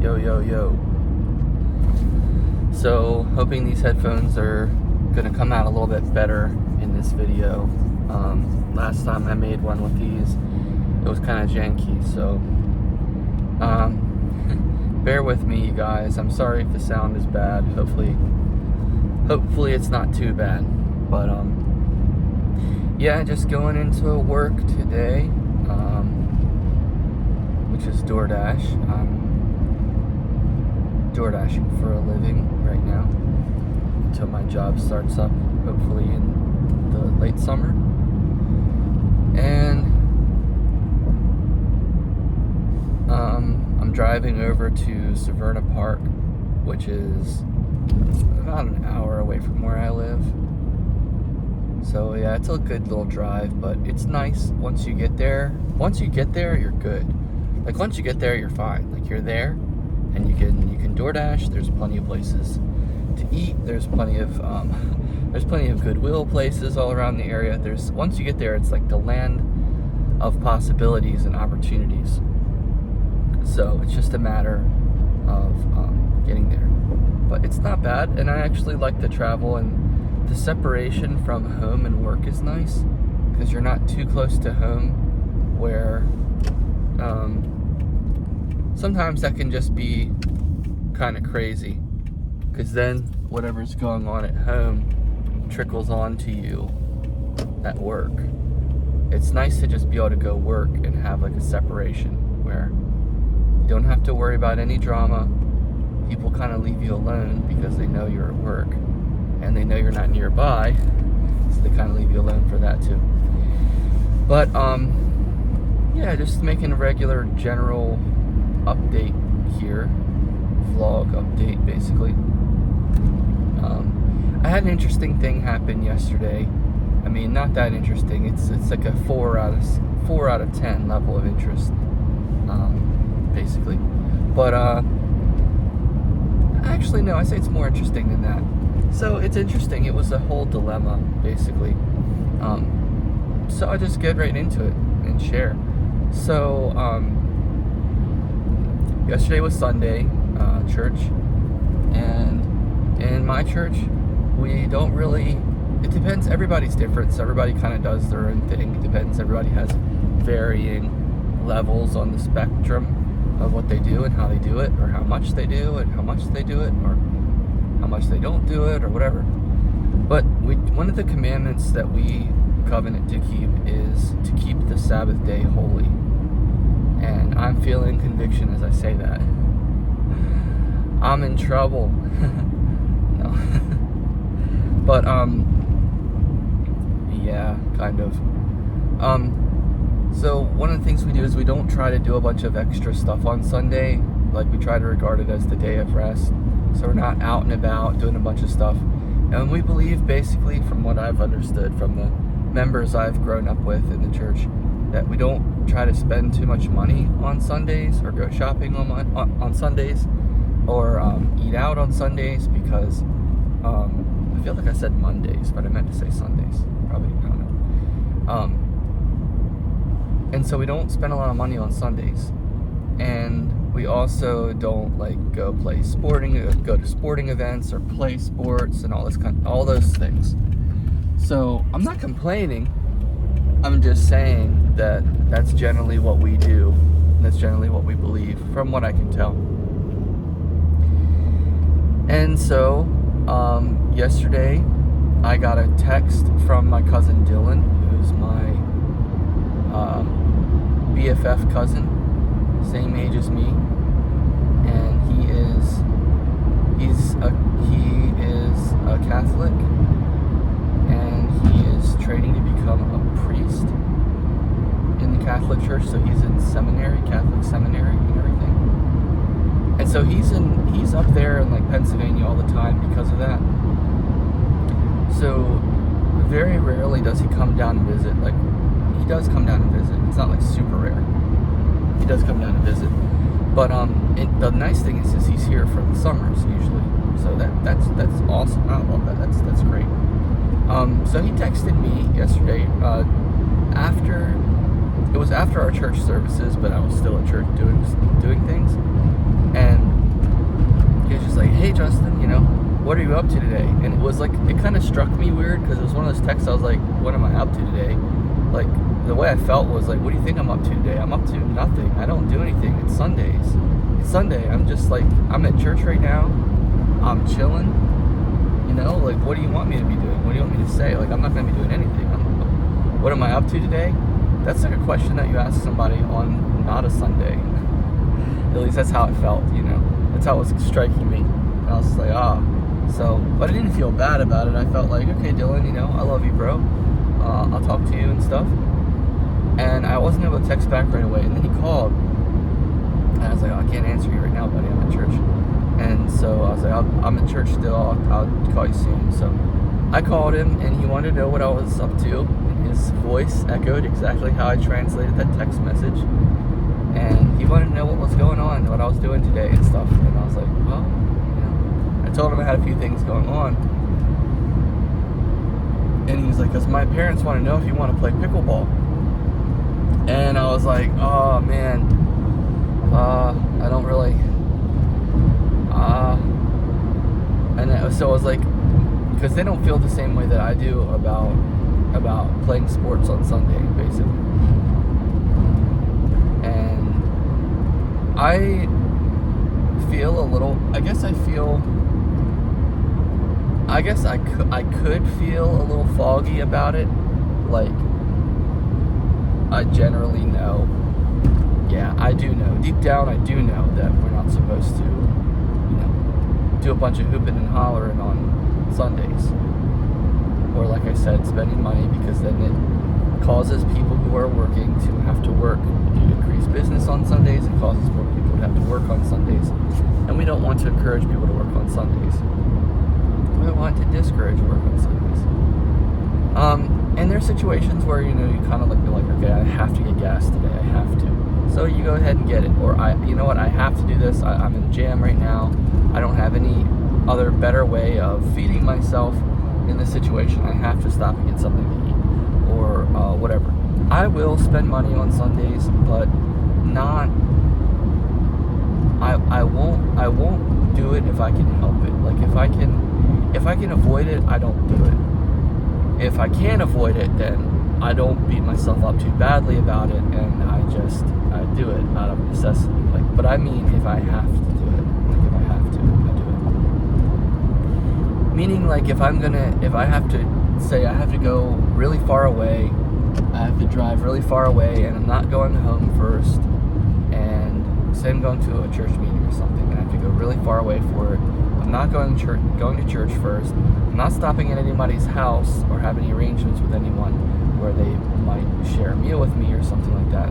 Yo, yo, yo. So, hoping these headphones are going to come out a little bit better in this video. Last time I made one with these, it was kind of janky, so bear with me, you guys. I'm sorry if the sound is bad. Hopefully it's not too bad. But yeah, just going into work today, which is DoorDash. I'm DoorDashing for a living right now until my job starts up, hopefully in the late summer. And I'm driving over to Severna Park, which is about an hour away from where I live. So yeah, it's a good little drive, but it's nice once you get there. Once you get there, you're good. Like once you get there, you're fine. Like you're there, and you can DoorDash. There's plenty of places to eat. There's plenty of Goodwill places all around the area. Once you get there, it's like the land of possibilities and opportunities. So it's just a matter of getting there. But it's not bad, and I actually like to travel, and the separation from home and work is nice because you're not too close to home, where sometimes that can just be kind of crazy, because then whatever's going on at home trickles on to you at work. It's nice to just be able to go work and have like a separation where you don't have to worry about any drama. People kind of leave you alone because they know you're at work and they know you're not nearby, so they kind of leave you alone for that too. But yeah, just making a regular general update here, vlog update basically. I had an interesting thing happen yesterday. I mean, not that interesting. It's like a 4 out of 10 level of interest, basically. But actually, no, I say it's more interesting than that. So it's interesting. It was a whole dilemma, basically. So I'll just get right into it and share. So yesterday was Sunday, church, and in my church, we don't really, it depends, everybody's different, so everybody kind of does their own thing. It depends, everybody has varying levels on the spectrum of what they do and how they do it, or how much they do and how much they do it, or how much they don't do it, or whatever. But one of the commandments that we covenant to keep is to keep the Sabbath day holy. And I'm feeling conviction as I say that. I'm in trouble. No. But yeah, kind of. So one of the things we do is we don't try to do a bunch of extra stuff on Sunday. Like, we try to regard it as the day of rest. So we're not out and about doing a bunch of stuff. And we believe, basically, from what I've understood from the members I've grown up with in the church, that we don't try to spend too much money on Sundays, or go shopping on Sundays, or eat out on Sundays, because I feel like I said Mondays, but I meant to say Sundays. Probably, I don't know. And so we don't spend a lot of money on Sundays. And we also don't go to sporting events or play sports and all those things. So I'm not complaining. I'm just saying that that's generally what we do. And that's generally what we believe, from what I can tell. And so yesterday I got a text from my cousin Dylan, who's my BFF cousin, same age as me, and he is a Catholic, and he is training to become a priest in the Catholic Church. So he's in seminary, Catholic seminary, and everything. And so he's up there in like Pennsylvania all the time because of that. So very rarely does he come down and visit. Like, he does come down and visit. It's not like super rare. He does come down and visit. But the nice thing is he's here for the summers usually. So that's awesome. I love that. That's great. So he texted me yesterday after It was after our church services, but I was still at church doing things. And what are you up to today? And it was like, it kind of struck me weird because it was one of those texts I was like, what am I up to today? Like, the way I felt was like, what do you think I'm up to today? I'm up to nothing. I don't do anything. It's Sundays. It's Sunday. I'm just like, I'm at church right now. I'm chilling. You know, like, what do you want me to be doing? What do you want me to say? Like, I'm not going to be doing anything. What am I up to today? That's like a question that you ask somebody on not a Sunday. At least that's how it felt, you know. That's how it was striking me. And I was just like, So, but I didn't feel bad about it. I felt like, okay, Dylan, you know, I love you, bro. I'll talk to you and stuff. And I wasn't able to text back right away. And then he called. And I was like, I can't answer you right now, buddy. I'm at church. And so I was like, I'm at church still. I'll call you soon. So I called him, and he wanted to know what I was up to. And his voice echoed exactly how I translated that text message. And he wanted to know what was going on, what I was doing today and stuff. And I was like, well, you know, I told him I had a few things going on. And he was like, because my parents want to know if you want to play pickleball. And I was like, oh man, I don't really, and so I was like, because they don't feel the same way that I do about playing sports on Sunday, basically. And I feel a little, I guess I could feel a little foggy about it. Like, I generally know, yeah, I do know. Deep down, I do know that we're not supposed to, you know, do a bunch of hooping and hollering on Sundays. Or, like I said, spending money, because then it causes people who are working to have to work. You increase business on Sundays, it causes more people to have to work on Sundays. And we don't want to encourage people to work on Sundays. We want to discourage work on Sundays. And there's situations where, you know, you kind of like, you're like, okay, I have to get gas today. I have to. So you go ahead and get it. Or, you know what, I have to do this. I'm in a jam right now. I don't have any other better way of feeding myself in this situation. I have to stop and get something to eat. Or whatever. I will spend money on Sundays, but not... I won't do it if I can help it. Like, if I can avoid it, I don't do it. If I can't avoid it, then I don't beat myself up too badly about it, and I do it out of necessity. Like, but I mean, if I have to do it, like, if I have to, I do it. Meaning, like, if I have to, say I have to go really far away, I have to drive really far away, and I'm not going home first, and say I'm going to a church meeting or something, and I have to go really far away for it. I'm not going to church first. I'm not stopping at anybody's house or have any arrangements with anyone where they might share a meal with me or something like that.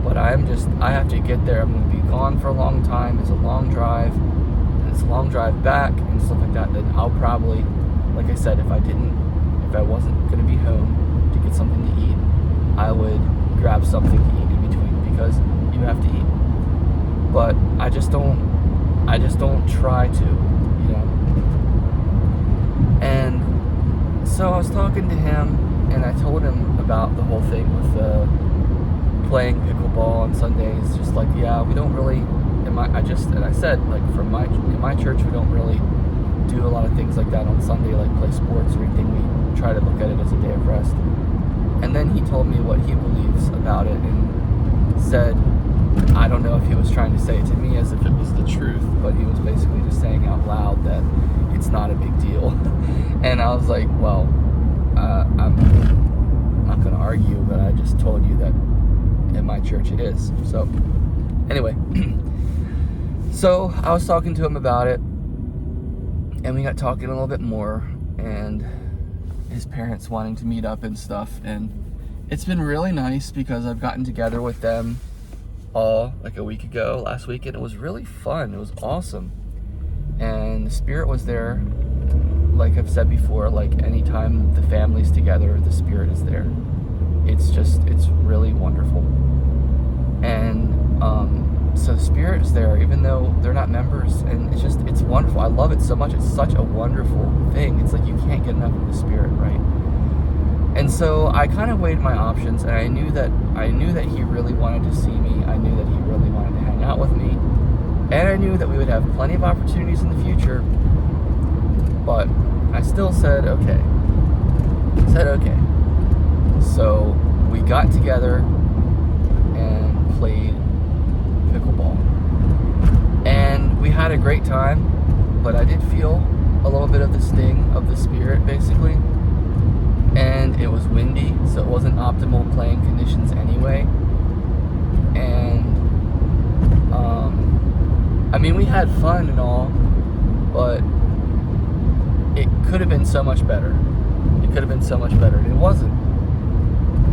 But I have to get there. I'm going to be gone for a long time. It's a long drive, and it's a long drive back and stuff like that. Then I'll probably, like I said, if I wasn't going to be home to get something to eat, I would grab something to eat in between, because you have to eat. But I just don't try to, you know. And so I was talking to him, and I told him about the whole thing with playing pickleball on Sundays. Just like, yeah, we don't really, and I said, like, in my church, we don't really do a lot of things like that on Sunday, like play sports or anything. We try to look at it as a day of rest. And then he told me what he believes about it, and said, I don't know if he was trying to say it to me as if it was the truth, but he was basically just saying out loud that it's not a big deal. And I was like, well, I'm not going to argue, but I just told you that at my church it is. So, anyway, so I was talking to him about it, and we got talking a little bit more, and his parents wanting to meet up and stuff, and it's been really nice because I've gotten together with them all like a week ago, last week, and it was really fun. It was awesome, and the Spirit was there. Like I've said before, like anytime the family's together, the Spirit is there. It's really wonderful. And so the Spirit is there, even though they're not members, and it's wonderful. I love it so much. It's such a wonderful thing. It's like you can't get enough of the Spirit, right? And so I kind of weighed my options, and I knew that he really wanted to see me. I knew that he really wanted to hang out with me, and I knew that we would have plenty of opportunities in the future But I still said okay. So we got together and played pickleball. And we had a great time, but I did feel a little bit of the sting of the spirit, basically. And it was windy, so it wasn't optimal playing conditions anyway. And I mean, we had fun and all, but it could have been so much better. And it wasn't.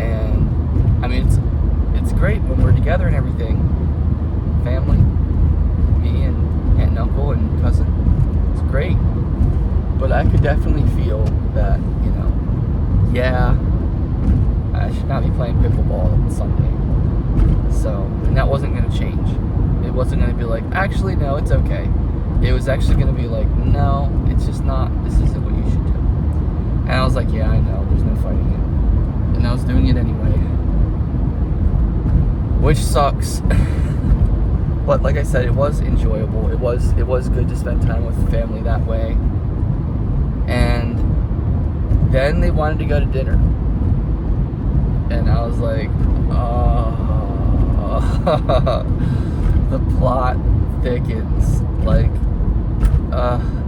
And I mean, it's great when we're together and everything. Family, me and aunt and uncle and cousin. It's great. But I could definitely feel that, yeah, I should not be playing pickleball on Sunday. So, and that wasn't going to change. It wasn't going to be like, actually, no, it's okay. It was actually going to be like, no, it's just not, this isn't what you should do. And I was like, yeah, I know, there's no fighting it. And I was doing it anyway. Which sucks. But like I said, it was enjoyable. It was good to spend time with the family that way. And then they wanted to go to dinner. And I was like, the plot thickens. Like,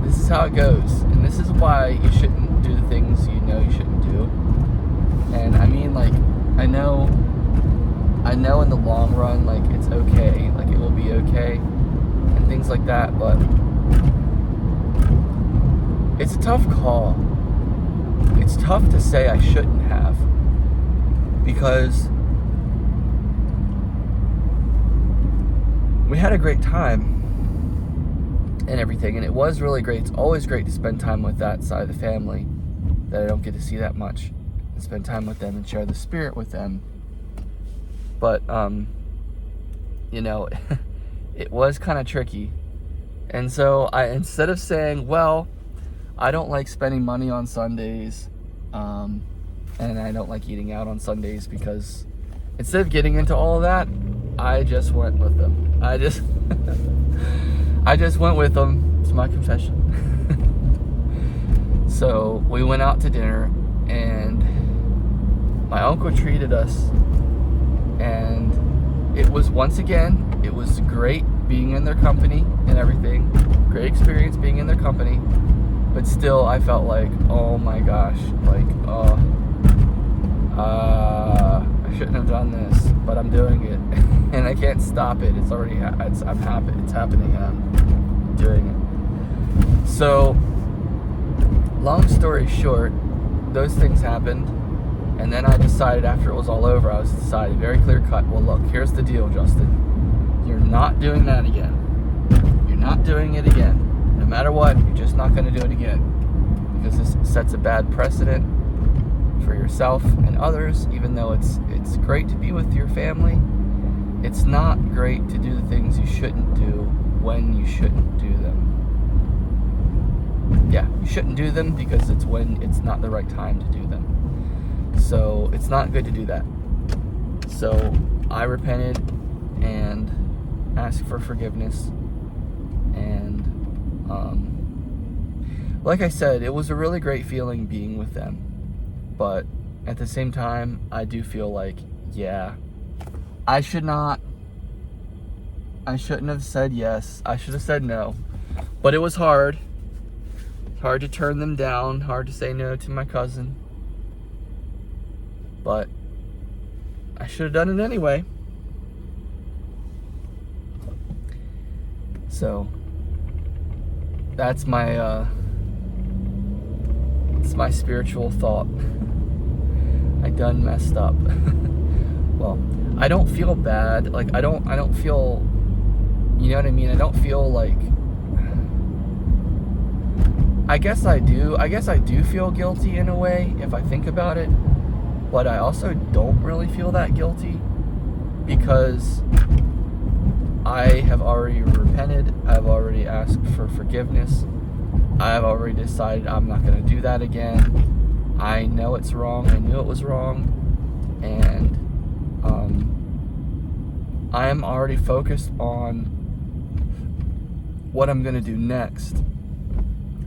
this is how it goes. And this is why you shouldn't do the things you know you shouldn't do. And I mean, like, I know in the long run, like, it's okay. Like, it will be okay. And things like that. But it's a tough call. It's tough to say I shouldn't have. Because we had a great time and everything, and it was really great. It's always great to spend time with that side of the family that I don't get to see that much, and spend time with them and share the spirit with them. But it was kind of tricky. And so instead of saying, well, I don't like spending money on Sundays, and I don't like eating out on Sundays, because instead of getting into all of that, I just went with them. I just went with them. It's my confession. So we went out to dinner, and my uncle treated us, and it was, once again, it was great being in their company and everything. Great experience being in their company. But still, I felt like, oh my gosh, like, I shouldn't have done this, but I'm doing it, and I can't stop it. It's already, I'm happy, it's happening, and I'm doing it. So, long story short, those things happened, and then I decided after it was all over, I was decided very clear cut. Well, look, here's the deal, Justin. You're not doing that again. You're not doing it again. No matter what, you're just not going to do it again, because this sets a bad precedent for yourself and others. Even though it's great to be with your family, it's not great to do the things you shouldn't do when you shouldn't do them. Yeah, you shouldn't do them because it's when it's not the right time to do them. So it's not good to do that. So I repented and asked for forgiveness. And like I said, it was a really great feeling being with them. But at the same time, I do feel like, yeah, I shouldn't have said yes. I should have said no. But it was hard. Hard to turn them down. Hard to say no to my cousin. But I should have done it anyway. So that's my it's my spiritual thought. I done messed up. Well, I don't feel bad. Like I don't feel, you know what I mean? I don't feel like, I guess I do feel guilty in a way if I think about it, but I also don't really feel that guilty because I have already repented. I've already asked for forgiveness. I've already decided I'm not going to do that again. I know it's wrong. I knew it was wrong. And I am already focused on what I'm going to do next.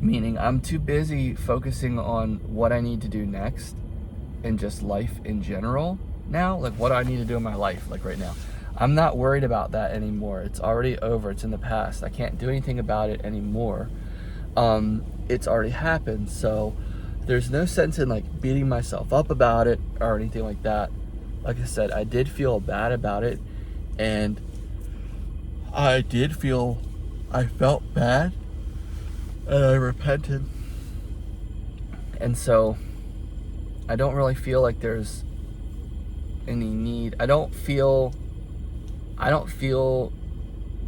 Meaning I'm too busy focusing on what I need to do next and just life in general now, like what I need to do in my life, like right now. I'm not worried about that anymore. It's already over. It's in the past. I can't do anything about it anymore. It's already happened. So there's no sense in like beating myself up about it or anything like that. Like I said, I did feel bad about it, and I felt bad, and I repented. And so I don't really feel like there's any need. I don't feel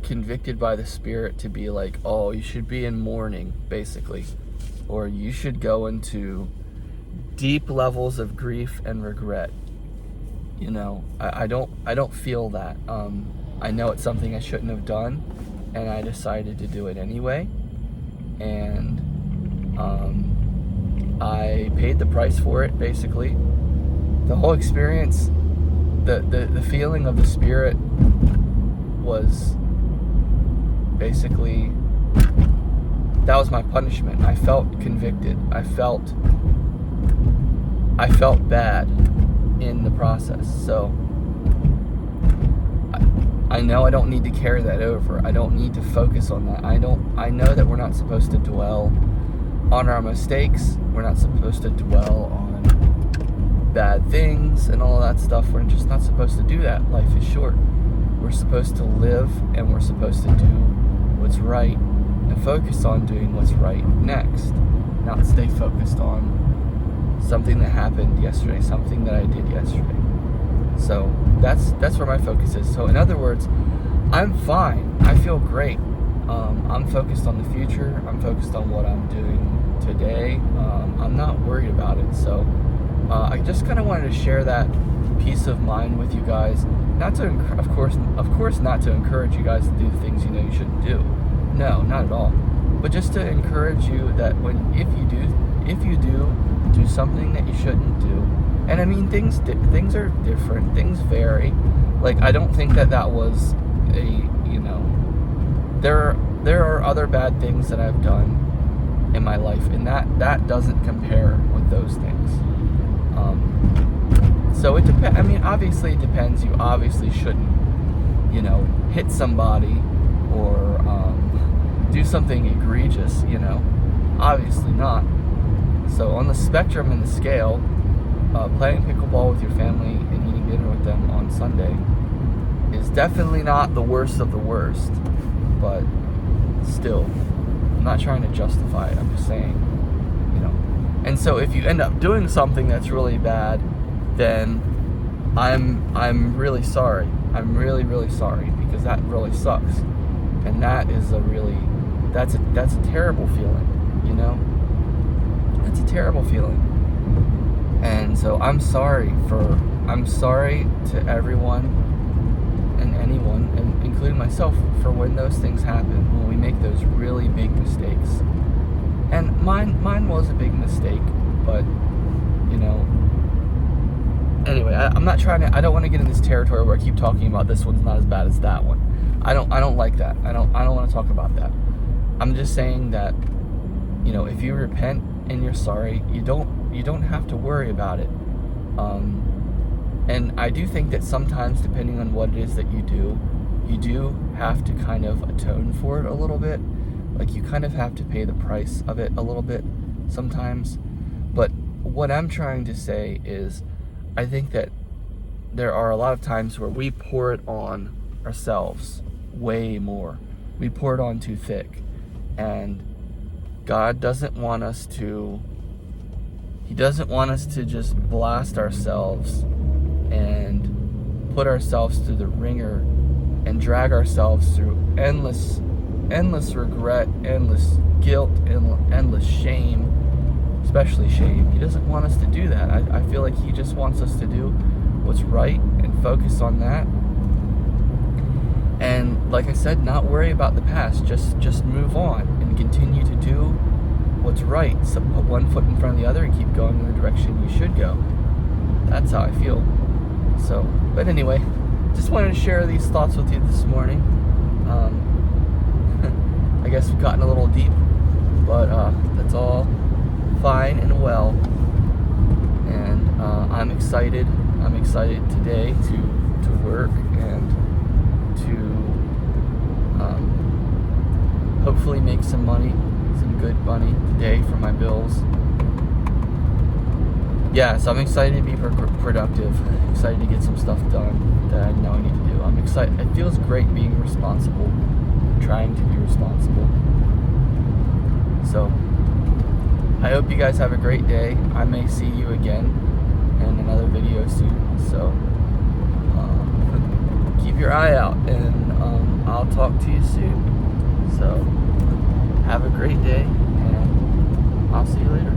convicted by the Spirit to be like, oh, you should be in mourning, basically, or you should go into deep levels of grief and regret. You know, I don't feel that. I know it's something I shouldn't have done, and I decided to do it anyway. And I paid the price for it, basically. The whole experience, the feeling of the Spirit was basically, that was my punishment. I felt convicted. I felt bad in the process. So I know I don't need to carry that over. I don't need to focus on that. I know that we're not supposed to dwell on our mistakes. We're not supposed to dwell on bad things and all of that stuff. We're just not supposed to do that. Life is short. We're supposed to live, and we're supposed to do what's right and focus on doing what's right next, not stay focused on something that happened yesterday, something that I did yesterday. So that's where my focus is. So in other words, I'm fine. I feel great. I'm focused on the future. I'm focused on what I'm doing today. I'm not worried about it. So I just kind of wanted to share that peace of mind with you guys. Not to, of course, not to encourage you guys to do the things you know you shouldn't do. No, not at all. But just to encourage you that if you do something that you shouldn't do, and I mean things are different. Things vary. Like, I don't think that was there are other bad things that I've done in my life, and that doesn't compare with those things. So it depends. I mean, obviously it depends. You obviously shouldn't, hit somebody or do something egregious. Obviously not. So on the spectrum and the scale, playing pickleball with your family and eating dinner with them on Sunday is definitely not the worst of the worst. But still, I'm not trying to justify it. I'm just saying, And so if you end up doing something that's really bad, then I'm really sorry. I'm really, really sorry, because that really sucks. And that is that's a terrible feeling, It's a terrible feeling. And so I'm sorry to everyone and anyone, and including myself, for when those things happen, when we make those really big mistakes. And mine was a big mistake, but anyway, I don't want to get in this territory where I keep talking about this one's not as bad as that one. I don't like that. I don't want to talk about that. I'm just saying that, if you repent and you're sorry, you don't have to worry about it. And I do think that sometimes, depending on what it is that you do have to kind of atone for it a little bit. Like, you kind of have to pay the price of it a little bit sometimes. But what I'm trying to say is, I think that there are a lot of times where we pour it on ourselves way more. We pour it on too thick. And God doesn't want us to, He doesn't want us to just blast ourselves and put ourselves through the ringer and drag ourselves through endless regret, endless guilt, and endless shame, especially shame. He doesn't want us to do that. I feel like He just wants us to do what's right and focus on that. And like I said, not worry about the past. Just move on and continue to do what's right. So put one foot in front of the other and keep going in the direction you should go. That's how I feel. So, but anyway, just wanted to share these thoughts with you this morning. I guess we've gotten a little deep, but that's all fine and well. And I'm excited. I'm excited today to work and to hopefully make some money, some good money today for my bills. Yeah, so I'm excited to be productive, excited to get some stuff done that I know I need to do. I'm excited. It feels great being responsible, trying to be responsible. So I hope you guys have a great day. I may see you again in another video soon. So keep your eye out, and I'll talk to you soon. So have a great day, and I'll see you later.